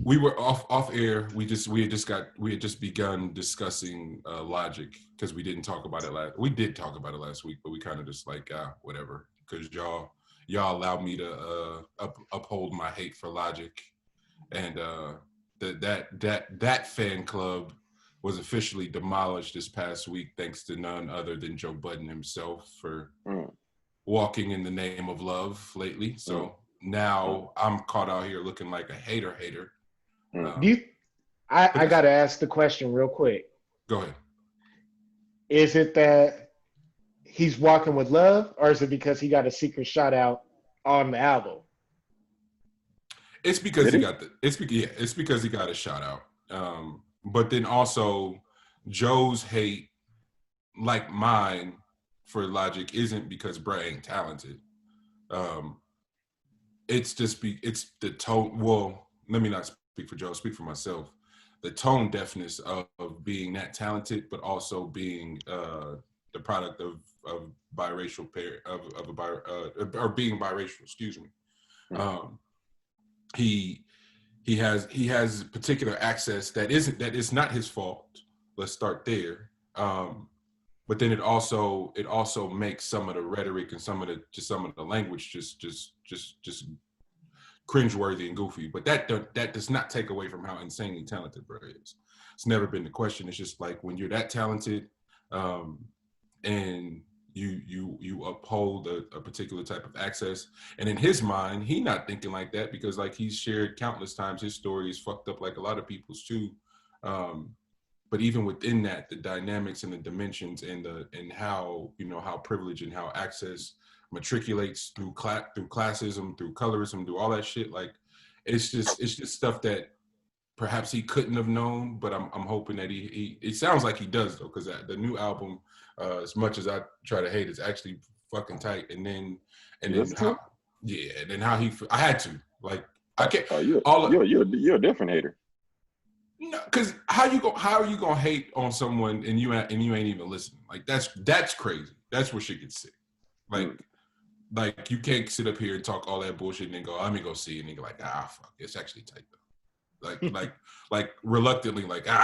we were off air. We had just begun discussing Logic because we didn't talk about it last. We did talk about it last week, but we kind of just like whatever because y'all allowed me to uphold my hate for Logic, and that fan club was officially demolished this past week thanks to none other than Joe Budden himself for walking in the name of love lately. So now I'm caught out here looking like a hater. Do you? I got to ask the question real quick. Go ahead. Is it that he's walking with love, or is it because he got a secret shout out on the album? It's because it's because he got a shout out. But then also Joe's hate, like mine, for Logic isn't because Brett ain't talented. It's just it's the tone. Well, let me not speak for Joe. Speak for myself. The tone deafness of being that talented, but also being the product of biracial pair of a or being biracial. Excuse me. He has particular access that is not his fault. Let's start there. But then it also makes some of the rhetoric and some of the language just cringeworthy and goofy. But that does not take away from how insanely talented Bro is. It's never been the question. It's just like when you're that talented, and you uphold a particular type of access, and in his mind, he not thinking like that because like he's shared countless times, his story is fucked up like a lot of people's too. But even within that, the dynamics and the dimensions and how how privilege and how access matriculates through classism, through colorism, through all that shit. Like it's just stuff that perhaps he couldn't have known, but I'm hoping that he it sounds like he does though, because the new album, as much as I try to hate, it's actually fucking tight. And then how I had to like I can't. You're a different hater. No, because how are you gonna hate on someone and you ain't even listening? Like that's crazy. That's where shit gets sick. Like you can't sit up here and talk all that bullshit and then go, let me go see it, and then you're like, fuck, it's actually tight though. Like reluctantly, like but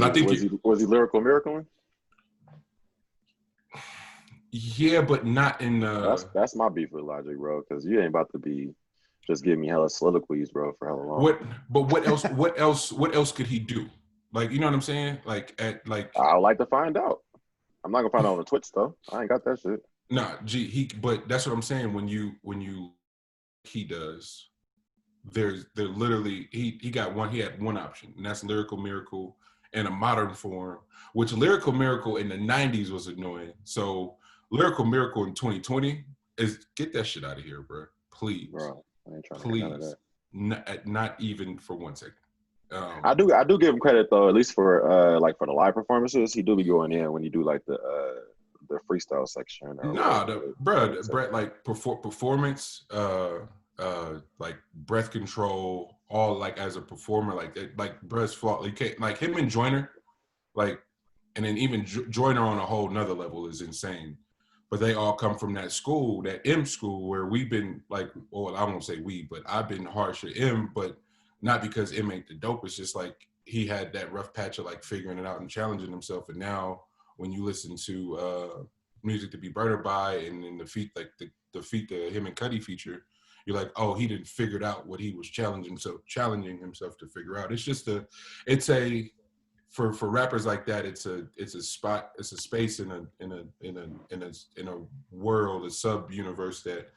I think was he lyrical miracling? Yeah, but not in. That's my beef with Logic, bro. Because you ain't about to be just giving me hella soliloquies, bro, for hella long. What else could he do? Like, you know what I'm saying? I would like to find out. I'm not gonna find out on the Twitch though. I ain't got that shit. Nah, but that's what I'm saying. When you he does, there literally he had one option, and that's lyrical miracle in a modern form, which lyrical miracle in the 90s was annoying. So lyrical miracle in 2020 is get that shit out of here, bro. Please. Bro, I ain't trying please. To get none of that. Not even for 1 second. I do give him credit though, at least for for the live performances. He do be going in when you do like the freestyle section. Brett, like performance, like breath control, all like as a performer, like Brett's fault. Like, like him and Joyner, like, and then even Joyner on a whole nother level is insane. But they all come from that school, that M school, where we've been like, well, I won't say we, but I've been harsh at M, but not because M ain't the dope. It's just like he had that rough patch of like figuring it out and challenging himself. And now when you listen to Music to Be Murdered By and then the feat him and Cudi feature, you're like, oh, he didn't figure out what he was challenging himself to figure out. It's just for rappers like that, it's a space in a world, a sub universe that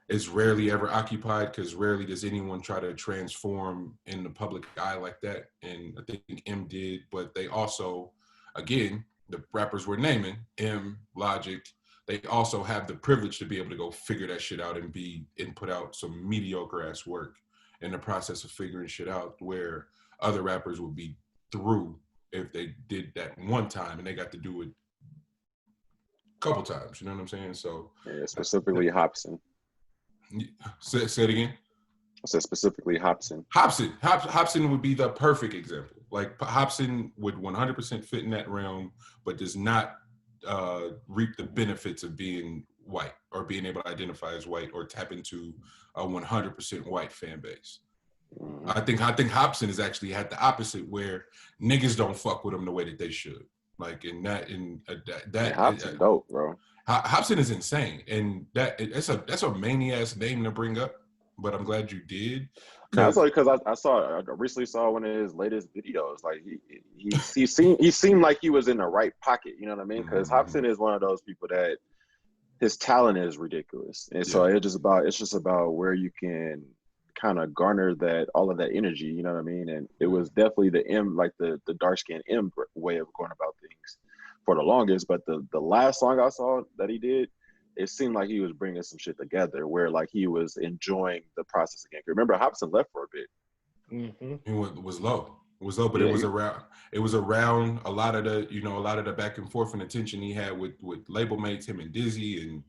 is rarely ever occupied, because rarely does anyone try to transform in the public eye like that. And I think M did, but they also, again, the rappers we're naming, M, Logic, they also have the privilege to be able to go figure that shit out and put out some mediocre ass work in the process of figuring shit out, where other rappers would be through if they did that one time and they got to do it a couple times. You know what I'm saying? So yeah, specifically Hobson. Say it again. I said specifically Hobson. Hobson would be the perfect example. Like Hobson would 100% fit in that realm, but does not reap the benefits of being white or being able to identify as white or tap into a 100% white fan base. I think Hobson has actually had the opposite, where niggas don't fuck with him the way that they should. Like Hobson dope, bro. Hobson is insane, and that's a mania-ass name to bring up. But I'm glad you did. No, that's because I recently saw one of his latest videos. Like he seemed like he was in the right pocket. You know what I mean? Because Hobson is one of those people that his talent is ridiculous, and so it's just about where you can kind of garner all of that energy. You know what I mean? And it was definitely the dark skin M way of going about things for the longest. But the last song I saw that he did, it seemed like he was bringing some shit together, where like he was enjoying the process again. Remember, Hobson left for a bit. It was low, but it was around a lot of the back and forth and attention he had with label mates, him and Dizzy and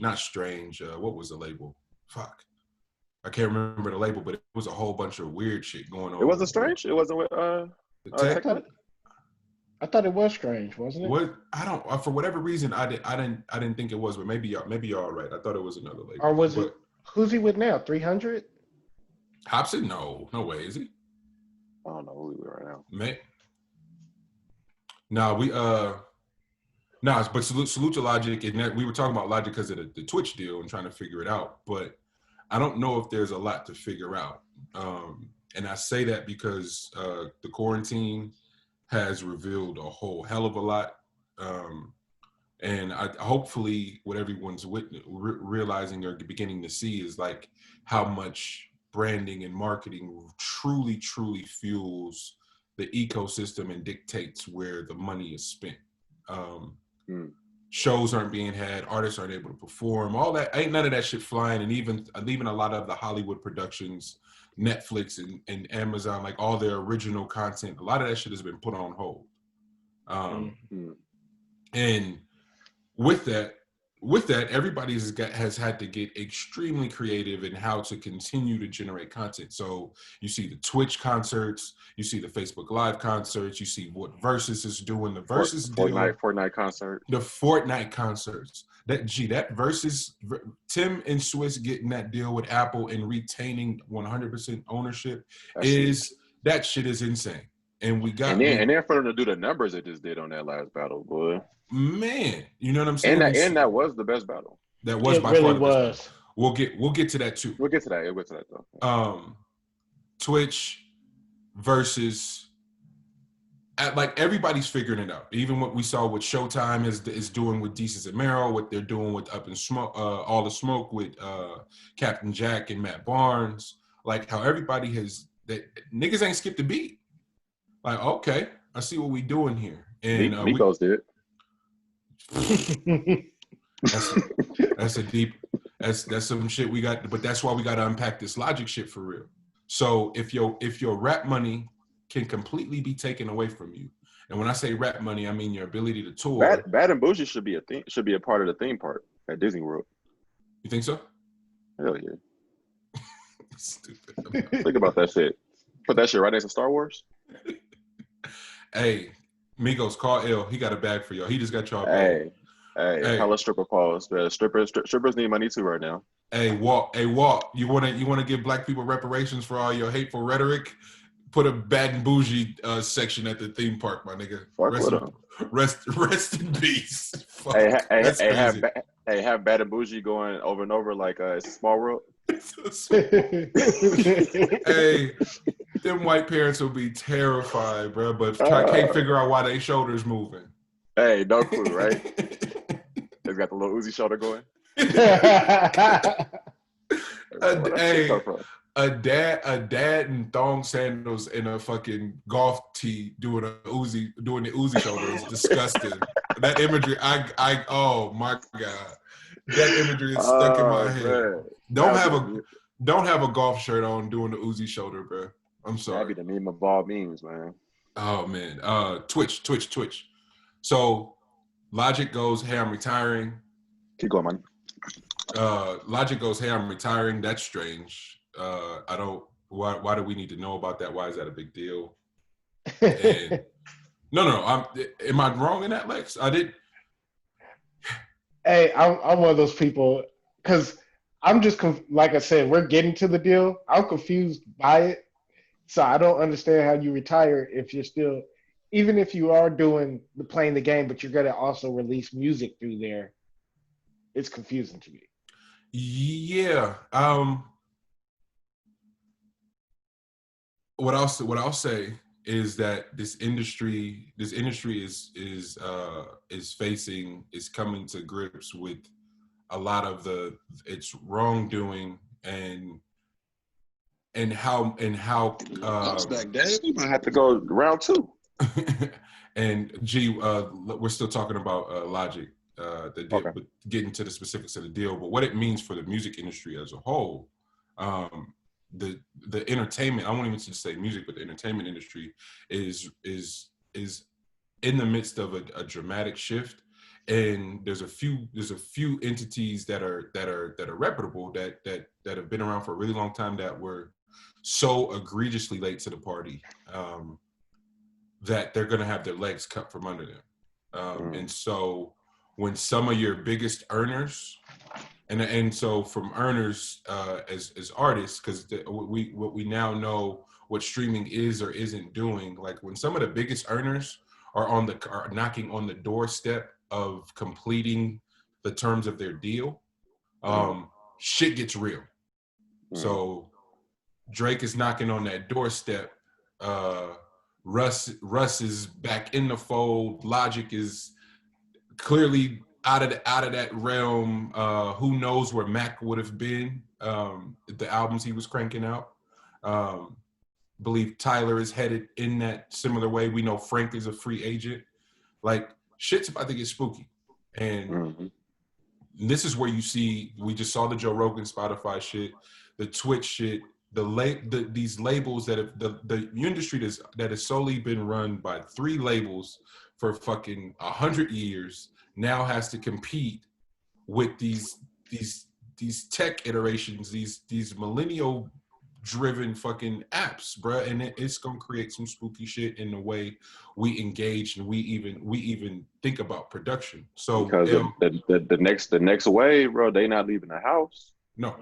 not Strange. What was the label? Fuck, I can't remember the label, but it was a whole bunch of weird shit going on. It wasn't Strange. It wasn't with I thought it was Strange, wasn't it? What I don't for whatever reason I didn't think it was, but maybe y'all right. I thought it was another label. Or was it? Who's he with now? 300? Hobson? No way. Is he? I don't know who we were right now. Mate. But salute to Logic, and that we were talking about Logic because of the Twitch deal and trying to figure it out. But I don't know if there's a lot to figure out. And I say that because the quarantine has revealed a whole hell of a lot. And hopefully what everyone's realizing or beginning to see is like how much branding and marketing truly, truly fuels the ecosystem and dictates where the money is spent. Shows aren't being had, artists aren't able to perform, all that, ain't none of that shit flying. And even a lot of the Hollywood productions, Netflix and Amazon, like all their original content, a lot of that shit has been put on hold. And with that, everybody has had to get extremely creative in how to continue to generate content. So you see the Twitch concerts, you see the Facebook Live concerts, you see what Versus is doing. The Versus Fortnite concert. The Fortnite concerts. That Versus, Tim and Swiss getting that deal with Apple and retaining 100% ownership that shit is insane. And then for them to do the numbers it just did on that last battle, boy. Man, you know what I'm saying? And that was the best battle. That was by far the best battle. We'll get to that too. We'll get to that though. Twitch versus like everybody's figuring it out. Even what we saw with Showtime is doing with Desus and Mero, what they're doing with Up in Smoke, All the Smoke with Captain Jack and Matt Barnes. Like how everybody that niggas ain't skipped a beat. Like, okay, I see what we doing here. And Migos did. That's some shit we got, but that's why we got to unpack this Logic shit for real. So if your rap money can completely be taken away from you, and when I say rap money, I mean your ability to tour. Bad and Bougie should be a part of the theme park at Disney World. You think so? Hell yeah. Stupid. Think about that shit. Put that shit right next to Star Wars. Hey, Migos, call L. He got a bag for y'all. He just got y'all bag. Hey, hella stripper pause. Strippers need money too right now. Hey, Walt. You wanna give black people reparations for all your hateful rhetoric? Put a Bad and Bougie section at the theme park, my nigga. Rest in peace. Fuck. Have Bad and Bougie going over and over like it's a Small World. Hey, them white parents will be terrified, bro. But I can't figure out why they shoulders moving. Hey, no clue, right? They've got the little Uzi shoulder going. A dad in thong sandals and a fucking golf tee doing the Uzi shoulder is disgusting. That imagery, oh my god, that imagery is stuck in my head. Man. Don't have a golf shirt on doing the Uzi shoulder, bro. I'm sorry. That'd be the meme of all memes, man. Oh man, Twitch. So Logic goes, "Hey, I'm retiring." Keep going, man. Logic goes, "Hey, I'm retiring." That's strange. I don't. Why do we need to know about that? Why is that a big deal? And, no. Am I wrong in that, Lex? I did. Hey, I'm one of those people because I'm just like I said, we're getting to the deal. I'm confused by it, so I don't understand how you retire if you're still, even if you are doing the playing the game, but you're gonna also release music through there. It's confusing to me. Yeah. What I'll say is that this industry is coming to grips with a lot of its wrongdoing and how Bounce back, Dave. We might have to go round two. and we're still talking about Logic, the deal, Okay. but getting to the specifics of the deal, but what it means for the music industry as a whole. The entertainment, I won't even just say music, but the entertainment industry is in the midst of a dramatic shift, and there's a few entities that are reputable that have been around for a really long time that were so egregiously late to the party, that they're going to have their legs cut from under them. And so when some of your biggest earners, and so from earners, as artists, because what we now know what streaming is or isn't doing, like when some of the biggest earners are knocking on the doorstep of completing the terms of their deal, shit gets real. So Drake is knocking on that doorstep. Russ is back in the fold. Logic is clearly out of that realm. Who knows where Mac would have been? The albums he was cranking out. Believe Tyler is headed in that similar way. We know Frank is a free agent. Like shit's about to get spooky, and this is where we just saw the Joe Rogan Spotify shit, the Twitch shit, these labels that have the industry that has solely been run by 3 labels for fucking 100 years now has to compete with these tech iterations, these millennial driven fucking apps, bruh, and it's gonna create some spooky shit in the way we engage and we even think about production. So Because the next wave, bro, they not leaving the house. no,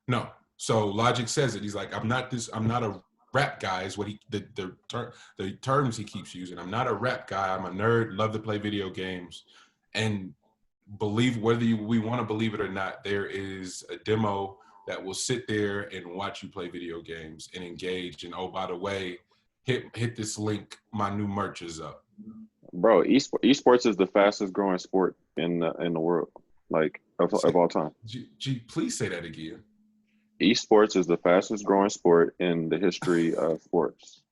no. So Logic says it. He's like, I'm not a rap guy. Is what the terms he keeps using. I'm not a rap guy. I'm a nerd. Love to play video games, and believe whether we want to believe it or not, there is a demo that will sit there and watch you play video games and engage. And oh, by the way, hit this link. My new merch is up. Bro, esports is the fastest growing sport in the world, like of all time. Please say that again. Esports is the fastest growing sport in the history of sports.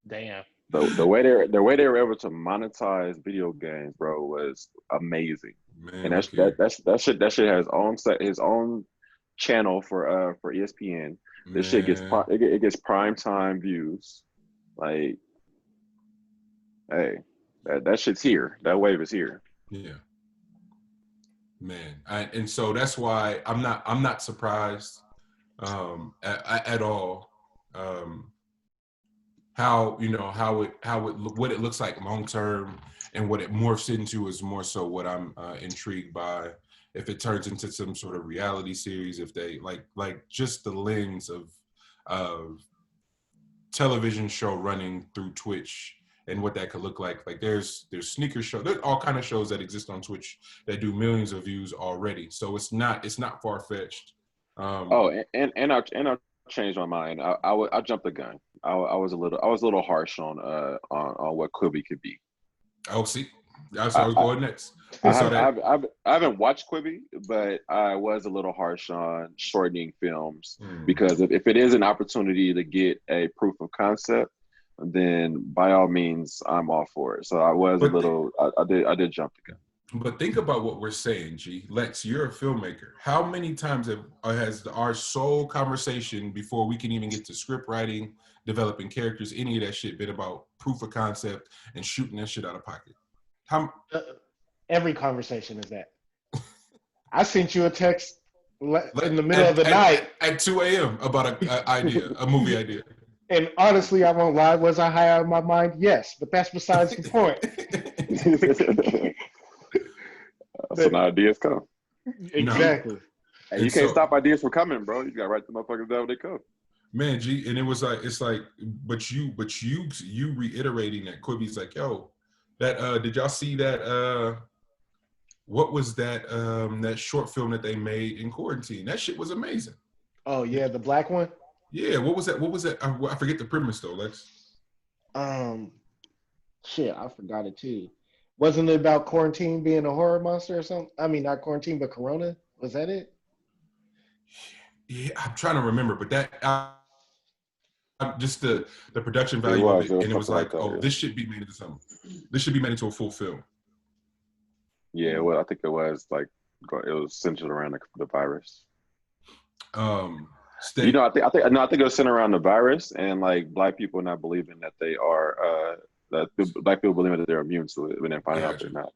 Damn. The way they were able to monetize video games, bro, was amazing. Man, and that shit has his own channel for ESPN. This shit gets prime time views. Like, hey, that shit's here. That wave is here. Yeah. Man, and so that's why I'm not surprised at all, how what it looks like long term, and what it morphs into is more so what I'm intrigued by. If it turns into some sort of reality series, if they like just the lens of television show running through Twitch and what that could look like. Like there's sneaker show, there's all kind of shows that exist on Twitch that do millions of views already. So it's not far fetched. And I changed my mind. I jumped the gun. I was a little harsh on what Quibi could be. Oh, see, that's where I was going next. I haven't watched Quibi, but I was a little harsh on shortening films because if it is an opportunity to get a proof of concept, then by all means I'm all for it. So I was I did jump the gun. But think about what we're saying, G. Lex, you're a filmmaker. How many times has our sole conversation before we can even get to script writing, developing characters, any of that shit been about proof of concept and shooting that shit out of pocket? Every conversation is that. I sent you a text in the middle of the night at 2 a.m. about a movie idea. And honestly, I won't lie. Was I high out of my mind? Yes, but that's besides the point. So now ideas come. Exactly. And And you can't so- stop ideas from coming, bro. You got to write the motherfuckers down when they come. Man, G, and it was like it's like, but you reiterating that Quibi's like, yo, that did y'all see that what was that that short film that they made in quarantine? That shit was amazing. Oh yeah, the black one. Yeah, what was that? What was that? I forget the premise though, Lex. Shit, I forgot it too. Wasn't it about quarantine being a horror monster or something? I mean, not quarantine, but Corona. Was that it? Yeah, I'm trying to remember, but that just the production It value of was it, and it was something like, like that, oh, yeah. this should be made into something. This should be made into a full film. Yeah, well, I think it was like it was centered around the virus. State. I think it was centered around the virus and like black people not believing that they are that black people believing that they're immune to it when they find out they're not.